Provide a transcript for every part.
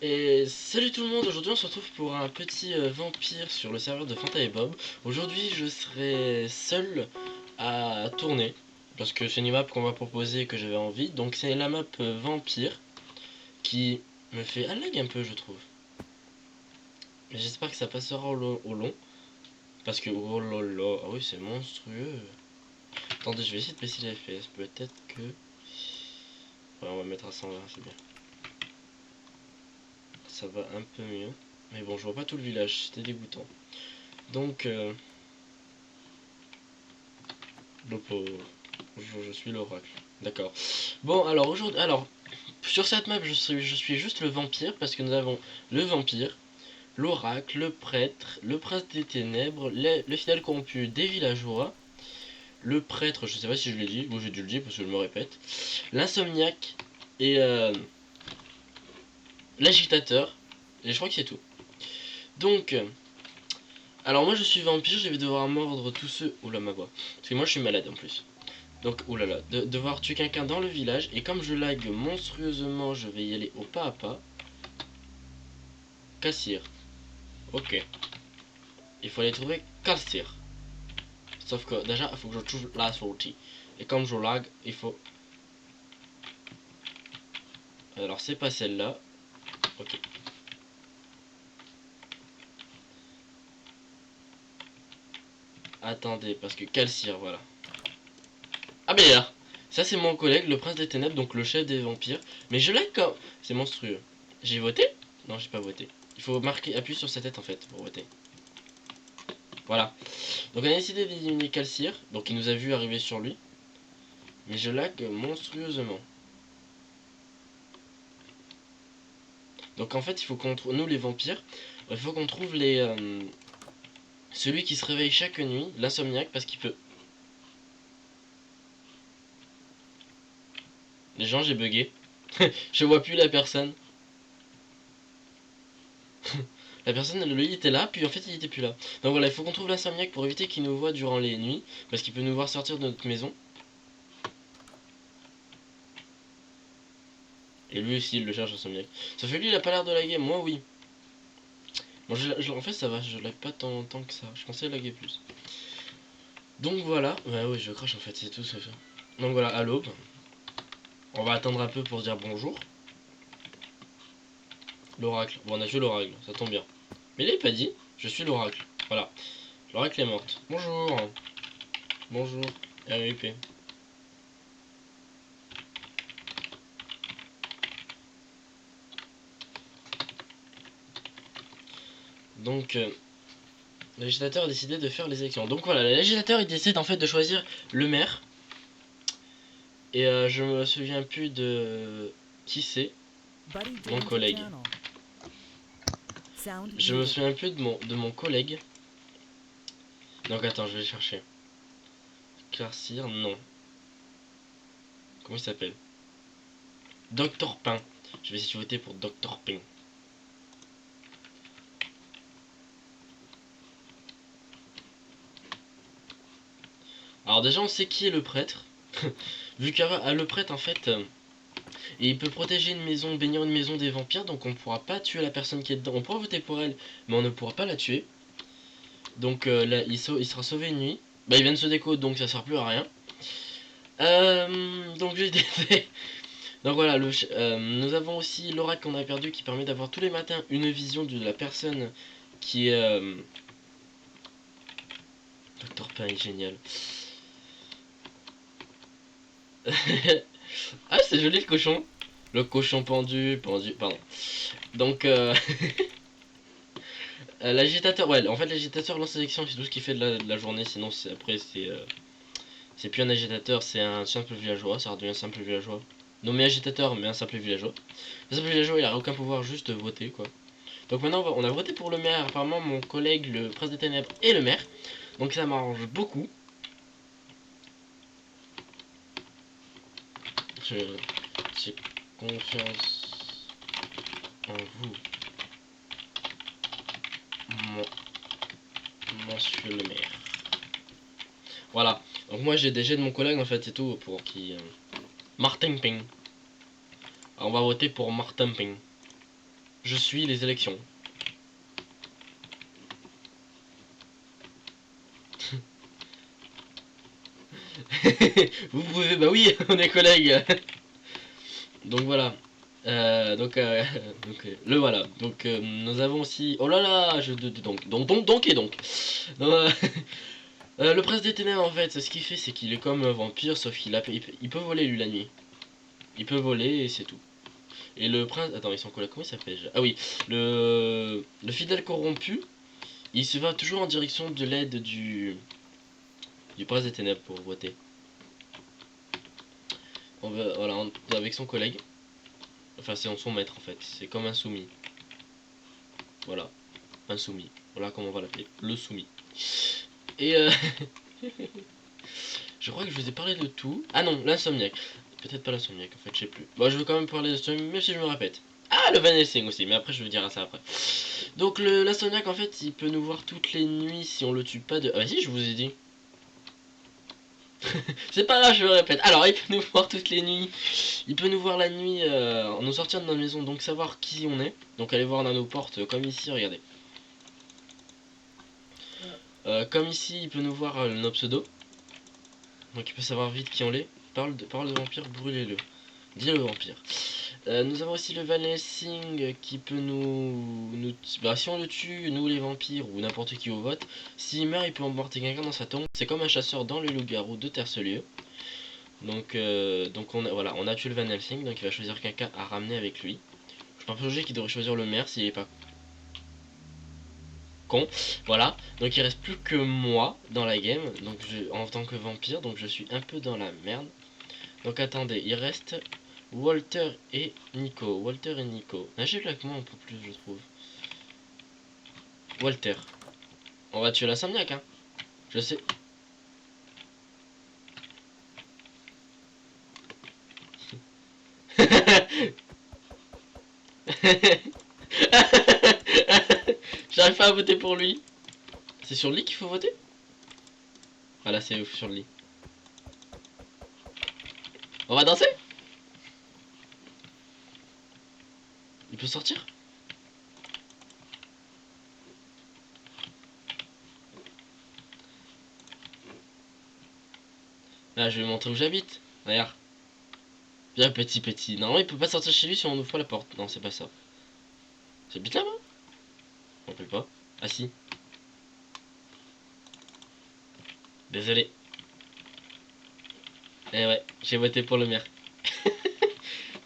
Et salut tout le monde, aujourd'hui on se retrouve pour un petit vampire sur le serveur de Fanta et Bob. Aujourd'hui je serai seul à tourner, parce que c'est une map qu'on m'a proposée et que j'avais envie. Donc c'est la map vampire qui me fait un lag un peu, je trouve. Mais j'espère que ça passera au long, parce que oh là là, ah oui c'est monstrueux. Attendez, je vais essayer de baisser les FPS, peut-être que... Ouais, on va mettre à 120, c'est bien. Ça va un peu mieux. Mais bon, je vois pas tout le village, c'était dégoûtant. Donc, le pauvre. Je suis l'oracle. D'accord. Bon, alors aujourd'hui, sur cette map, je suis juste le vampire parce que nous avons le vampire, l'oracle, le prêtre, le prince des ténèbres, le fidèle corrompu des villageois, le prêtre, je sais pas si je l'ai dit, bon j'ai dû le dire parce que je me répète, l'insomniaque et l'agitateur. Et je crois que c'est tout. Donc, alors moi je suis vampire, je vais devoir mordre tous ceux. Oula ma voix. Parce que moi je suis malade en plus. Donc, oulala, devoir tuer quelqu'un dans le village. Et comme je lag monstrueusement, je vais y aller au pas à pas. Cassir. Ok. Il faut aller trouver Cassir. Sauf que déjà, il faut que je trouve la sortie. Et comme je lag, il faut... Alors, c'est pas celle-là. Ok. Attendez, parce que Cassir, voilà. Ah ben là, ça c'est mon collègue, le prince des ténèbres, donc le chef des vampires. Mais je lag quand... C'est monstrueux. J'ai voté? Non, j'ai pas voté. Il faut marquer, appuyer sur sa tête en fait, pour voter. Voilà. Donc on a décidé d'éliminer Calcir, donc il nous a vu arriver sur lui. Mais je lag monstrueusement. Donc en fait il faut qu'on trouve, nous les vampires, il faut qu'on trouve celui qui se réveille chaque nuit, l'insomniaque, parce qu'il peut... Les gens, j'ai bugué. Je vois plus la personne. La personne, lui, il était là, puis en fait il était plus là. Donc voilà, il faut qu'on trouve l'insomniaque pour éviter qu'il nous voit durant les nuits, parce qu'il peut nous voir sortir de notre maison. Et lui aussi il le cherche l'insomniaque. Sauf que lui il a pas l'air de laguer, moi oui. Bon, en fait ça va, je lag pas tant que ça. Je pensais laguer plus. Donc voilà, ouais oui je crache en fait, c'est tout ça. Donc voilà, à l'aube. On va attendre un peu pour dire bonjour. L'oracle, bon on a tué l'oracle, ça tombe bien. Mais il n'est pas dit, je suis l'oracle. Voilà, l'oracle est morte. Bonjour. Bonjour, RIP. Donc le législateur a décidé de faire les élections. Donc voilà, le législateur il décide en fait de choisir le maire. Et je me souviens plus de qui c'est. Mon collègue. Je me souviens plus de mon collègue. Donc attends, je vais chercher. Clarcir, non. Comment il s'appelle? Docteur Pain. Je vais essayer de voter pour Docteur Pain. Alors déjà on sait qui est le prêtre. Vu qu'à le prêtre en fait il peut protéger une maison, bénir une maison des vampires. Donc on ne pourra pas tuer la personne qui est dedans. On pourra voter pour elle, mais on ne pourra pas la tuer. Donc là il sera sauvé une nuit. Bah il vient de se déco donc ça sert plus à rien. Donc j'ai été... Donc voilà, nous avons aussi l'oracle qu'on a perdu qui permet d'avoir tous les matins une vision de la personne qui est... Docteur Pain est génial. Ah c'est joli le cochon. Le cochon pendu, pardon. Donc l'agitateur, ouais, en fait l'agitateur lance sélection, c'est tout ce qu'il fait de la journée, sinon après c'est plus un agitateur, c'est un simple villageois, ça redevient un simple villageois. Nommé agitateur, mais un simple villageois. Le simple villageois, il a aucun pouvoir, juste voter, quoi. Donc maintenant, on a voté pour le maire, apparemment mon collègue, le prince des ténèbres, et le maire. Donc ça m'arrange beaucoup. J'ai confiance en vous, monsieur le maire. Voilà. Donc moi j'ai des jets de mon collègue en fait, c'est tout pour qui... Martin Ping. Alors, on va voter pour Martin Ping. Je suis les élections. Vous pouvez, bah oui, on est collègues. Donc voilà. Donc, le voilà. Donc nous avons aussi. Oh là là, donc et donc. Donc, le prince des ténèbres en fait, ce qu'il fait, c'est qu'il est comme un vampire, sauf il peut voler lui la nuit. Il peut voler et c'est tout. Et le prince, attends, ils sont quoi là? Comment il s'appelle déjà? Ah oui, le fidèle corrompu, il se va toujours en direction de l'aide du prince des ténèbres pour voter. Voilà, avec son collègue. Enfin, c'est son maître en fait. C'est comme un soumis. Voilà, un soumis. Voilà comment on va l'appeler. Le soumis. Et je crois que je vous ai parlé de tout. Ah non, l'insomniaque. Peut-être pas l'insomniaque en fait, je sais plus. Bon, je veux quand même parler de l'insomniaque, même si je me répète. Ah, le Van Helsing aussi, mais après je vous dirai ça après. Donc l'insomniaque en fait, il peut nous voir toutes les nuits si on le tue pas de... Ah bah si, je vous ai dit. C'est pas grave, je me répète. Alors, il peut nous voir toutes les nuits. Il peut nous voir la nuit en nous sortir de notre maison, donc savoir qui on est. Donc aller voir dans nos portes, comme ici, regardez. Comme ici, il peut nous voir nos pseudos. Donc il peut savoir vite qui on est. Parole de vampire, brûlez-le. Dis le vampire. Nous avons aussi le Van Helsing qui peut bah, si on le tue, nous les vampires ou n'importe qui au vote, s'il meurt, il peut emporter quelqu'un dans sa tombe. C'est comme un chasseur dans le loup-garou de Terce-Lieu. Donc voilà, on a tué le Van Helsing, donc il va choisir quelqu'un à ramener avec lui. Je pense logique qu'il devrait choisir le maire s'il est pas con. Voilà, donc il reste plus que moi dans la game, donc en tant que vampire, donc je suis un peu dans la merde. Donc attendez, il reste Walter et Nico. Walter et Nico. Nagez avec moi un peu plus, je trouve. Walter. On va tuer l'insomniaque, hein. Je sais. J'arrive pas à voter pour lui. C'est sur le lit qu'il faut voter? Voilà, c'est sur le lit. On va danser? Il peut sortir? Là, je vais lui montrer où j'habite. Regarde. Bien petit. Non, il peut pas sortir chez lui si on ouvre la porte. Non, c'est pas ça. J'habite là-bas? On peut pas. Ah si. Désolé. Eh ouais, j'ai voté pour le maire.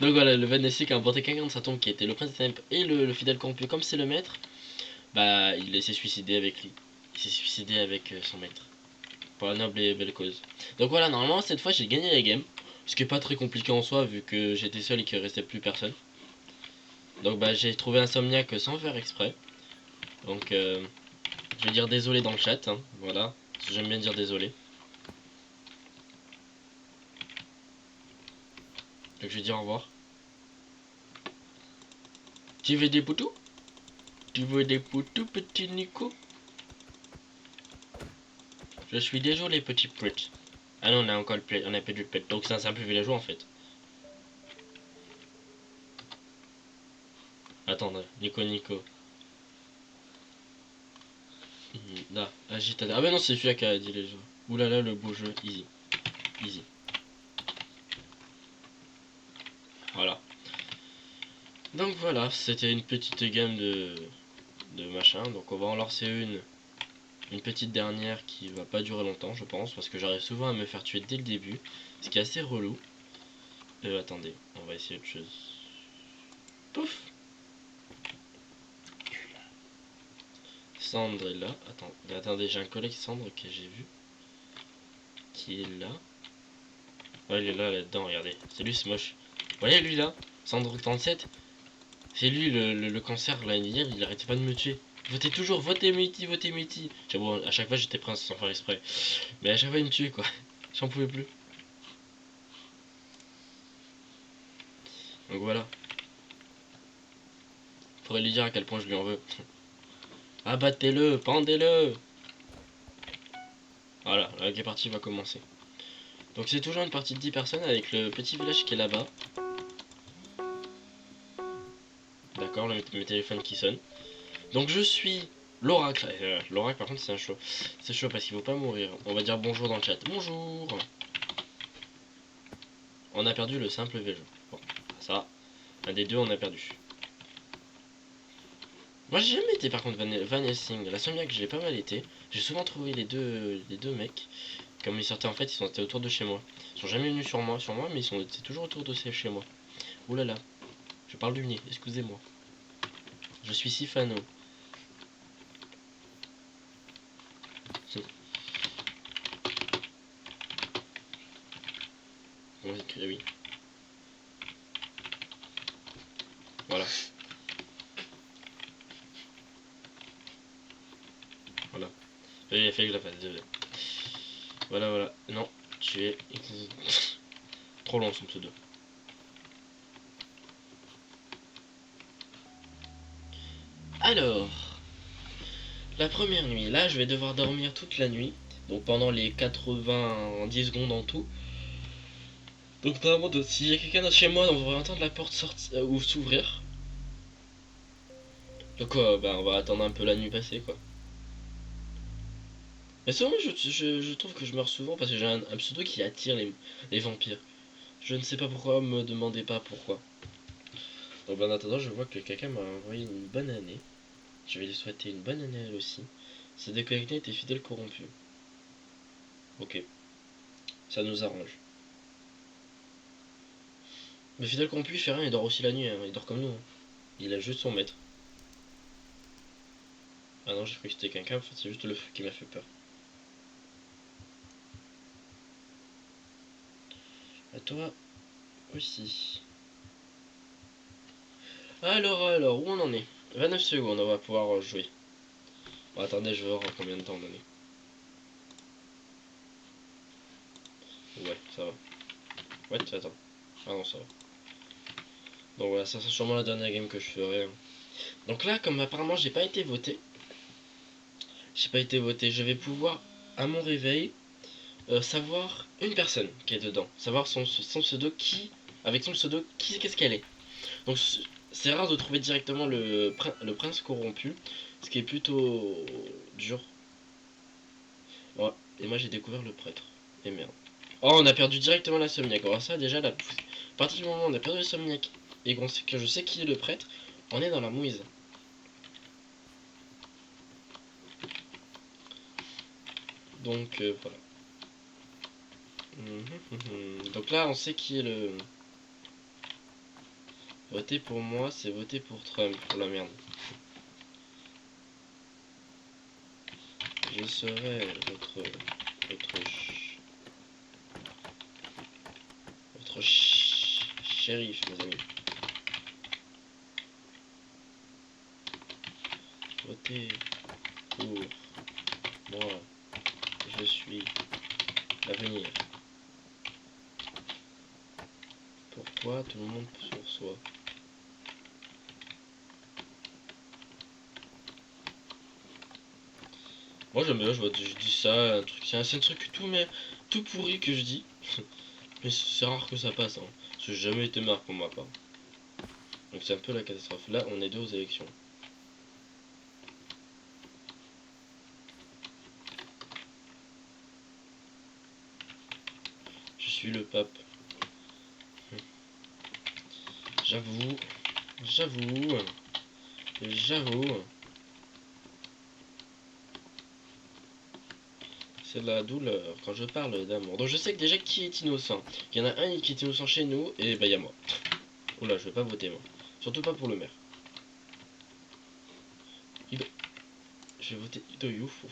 Donc voilà, le Van Helsing a emporté quelqu'un de sa tombe qui était le prince des ténèbres et le fidèle corrompu. Comme c'est le maître, bah il s'est suicidé avec lui. Il s'est suicidé avec son maître. Pour la noble et belle cause. Donc voilà, normalement cette fois j'ai gagné la game. Ce qui est pas très compliqué en soi vu que j'étais seul et qu'il restait plus personne. Donc bah j'ai trouvé Insomniac sans faire exprès. Donc je vais dire désolé dans le chat. Hein, voilà, parce que j'aime bien dire désolé. Donc je vais dire au revoir. Tu veux des poutous? Tu veux des poutous, petit Nico? Je suis désolé, petit Prit. Ah non, on a encore le pet, on a perdu le pet. Donc c'est un simple villageois en fait. Attends, Nico. Là, agitateur. Ah bah non, c'est celui-là qui a dit les jeux. Oulala, le beau jeu, easy. Voilà. Donc voilà, c'était une petite gamme de machin. Donc on va en lancer une petite dernière qui va pas durer longtemps, je pense, parce que j'arrive souvent à me faire tuer dès le début, ce qui est assez relou. Attendez, on va essayer autre chose. Pouf. Sandre est là. Attendez, j'ai un collègue Sandre que j'ai vu. Qui est là. Ouais, il est là-dedans, regardez. C'est lui, c'est moche. Vous voyez lui là? Sandre 37. C'est lui le cancer là, hier, il arrêtait pas de me tuer. Votez toujours, votez Multi. Bon, à chaque fois j'étais prince sans faire exprès. Mais à chaque fois il me tuait quoi. J'en pouvais plus. Donc voilà. Faudrait lui dire à quel point je lui en veux. Abattez-le, pendez-le. Voilà, la partie va commencer. Donc c'est toujours une partie de 10 personnes avec le petit village qui est là-bas. D'accord, mes téléphones qui sonnent. Donc je suis l'oracle. L'oracle par contre c'est un chaud. C'est chaud parce qu'il faut pas mourir. On va dire bonjour dans le chat. Bonjour. On a perdu le simple VG. Bon, ça, un des deux on a perdu. Moi j'ai jamais été par contre Van Helsing. La Somniac j'ai pas mal été. J'ai souvent trouvé les deux mecs. Comme ils sortaient en fait, ils sont autour de chez moi. Ils sont jamais venus sur moi, mais ils sont toujours autour de chez moi. Ouh là là, je parle du nez, excusez-moi. Je suis si fano. Oui. Voilà. Voilà. Il a fallu que je la fasse, désolé. Voilà, voilà. Non, tu es... trop long son pseudo. Alors, la première nuit. Là, je vais devoir dormir toute la nuit. Donc pendant les 90 secondes en tout. Donc normalement, s'il y a quelqu'un chez moi, on devrait entendre la porte sortir ou s'ouvrir. Donc bah, on va attendre un peu la nuit passée quoi. Mais souvent je trouve que je meurs souvent parce que j'ai un pseudo qui attire les vampires. Je ne sais pas pourquoi, me demandez pas pourquoi. Donc en attendant, je vois que quelqu'un m'a envoyé une bonne année. Je vais lui souhaiter une bonne année à elle aussi. C'est déconnecté tes fidèles corrompus. Ok, ça nous arrange. Le fidèle corrompu il fait rien, il dort aussi la nuit, hein. Il dort comme nous. Hein. Il a juste son maître. Ah non, j'ai cru que c'était quelqu'un, en fait c'est juste le feu qui m'a fait peur. À toi aussi. Alors, où on en est? 29 secondes, on va pouvoir jouer. Bon, attendez, je vais voir combien de temps on en est. Ouais, ça va. Ouais, attends. Ah non, ça va. Donc voilà, ça sera sûrement la dernière game que je ferai. Hein. Donc là, comme apparemment j'ai pas été voté, je vais pouvoir, à mon réveil, savoir une personne qui est dedans. Savoir son pseudo, avec son pseudo, qu'est-ce qu'elle est. Donc c'est rare de trouver directement le prince corrompu, ce qui est plutôt dur. Ouais, et moi j'ai découvert le prêtre. Et merde. Oh, on a perdu directement la Somniac. Alors ça, déjà, à partir du moment où on a perdu la Somniac et que je sais qui est le prêtre, on est dans la mouise. Donc, voilà. Donc là, on sait qui est le... Voter pour moi, c'est voter pour Trump, pour la merde. Je serai votre shérif, mes amis. Votez pour moi. Je suis l'avenir. Pour toi, tout le monde pour soi. Moi j'aime bien, je dis ça, un truc, c'est un truc tout pourri que je dis. Mais c'est rare que ça passe, hein. Parce que j'ai jamais été marre pour ma part. Donc c'est un peu la catastrophe. Là, on est deux aux élections. Je suis le pape. J'avoue. J'avoue. C'est de la douleur quand je parle d'amour. Donc je sais que déjà qui est innocent. Il y en a un qui est innocent chez nous et bah il y a moi. Oula, je vais pas voter moi. Surtout pas pour le maire. Je vais voter Ido Youf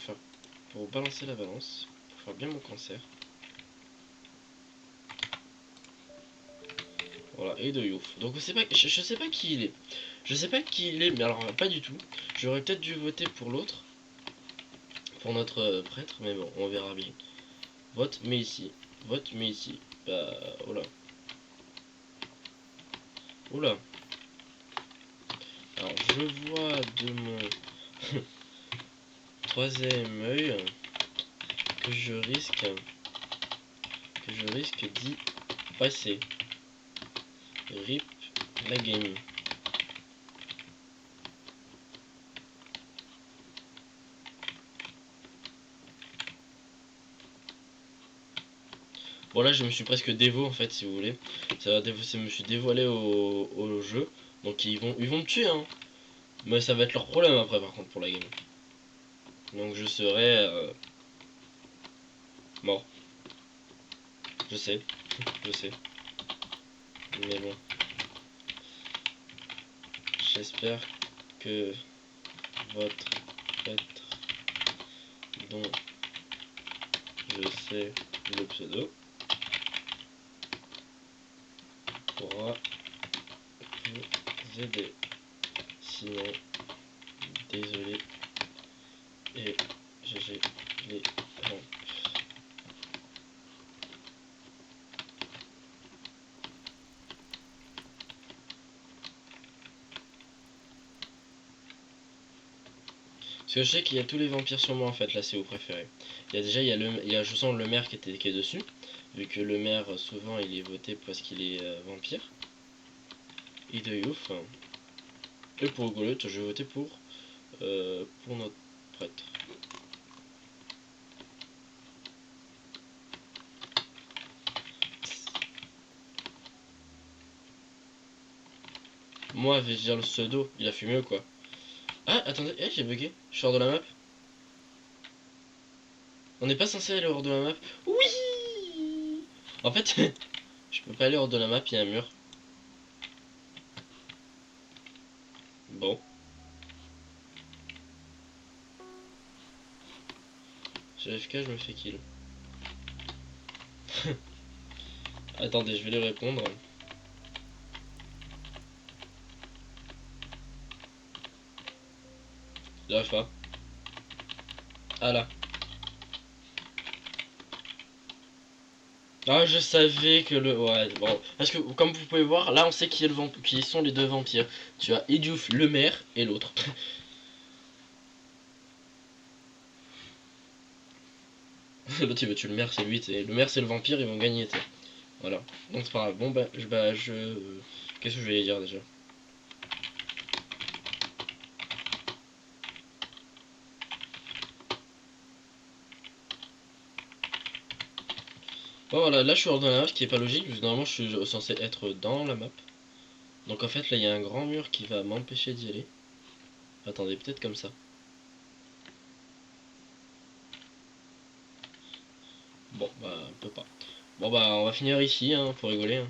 pour balancer la balance. Pour faire bien mon cancer. Voilà, Ido Youf. Donc je sais pas qui il est. Je sais pas qui il est, mais alors pas du tout. J'aurais peut-être dû voter pour l'autre. Pour notre prêtre, mais bon, on verra bien. Vote, mais ici. Vote, mais ici. Bah, oula. Oula. Alors, je vois de mon troisième œil que je risque d'y passer. RIP la game. Bon là je me suis presque dévo en fait si vous voulez. Je me suis dévoilé au jeu. Donc ils vont me tuer hein. Mais ça va être leur problème après par contre pour la game. Donc je serai mort. Je sais. Je sais. Mais bon. J'espère que votre prêtre dont je sais le pseudo pourra vous aider. Sinon, désolé et GG les gens. Parce que je sais qu'il y a tous les vampires sur moi en fait, là c'est au préféré. Il y a déjà, je sens le maire qui est dessus, vu que le maire souvent il est voté parce qu'il est vampire. Et de ouf. Et pour rigolote, je vais voter pour notre prêtre. Moi, je vais dire le pseudo, il a fait mieux quoi. Ah, attendez, j'ai bugué, je sors de la map. On n'est pas censé aller hors de la map. Oui. En fait, je peux pas aller hors de la map, il y a un mur. Bon. J'ai FK, je me fais kill. Attendez, je vais lui répondre. J'arrive pas. Ah là. Ah, je savais que le... Ouais, bon. Parce que, comme vous pouvez voir, là, on sait qui sont les deux vampires. Tu as Idiouf, le maire, et l'autre. L'autre, il veut tuer le maire, c'est lui. Le maire, c'est le vampire, ils vont gagner, t'sais. Voilà. Donc, c'est pas grave. Bon, qu'est-ce que je vais dire, déjà? Bon, voilà. Là, je suis hors de la map, ce qui est pas logique, parce que normalement, je suis censé être dans la map. Donc, en fait, là, il y a un grand mur qui va m'empêcher d'y aller. Attendez, peut-être comme ça. Bon, bah, on peut pas. Bon, bah, on va finir ici, hein, pour rigoler, hein.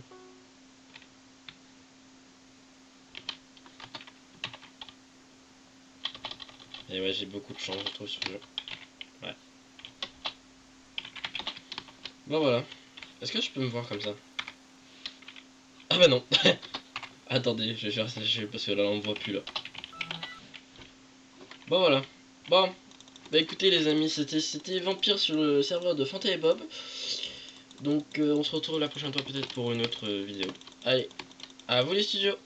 Et ouais, j'ai beaucoup de chance, je trouve, sur le jeu. Ouais. Bon, voilà. Est-ce que je peux me voir comme ça? Ah bah non. Attendez, je vais faire ça parce que là, on me voit plus, là. Bon, voilà. Bon. Bah écoutez les amis, c'était Vampire sur le serveur de Fanta et Bob. Donc on se retrouve la prochaine fois peut-être pour une autre vidéo. Allez, à vous les studios.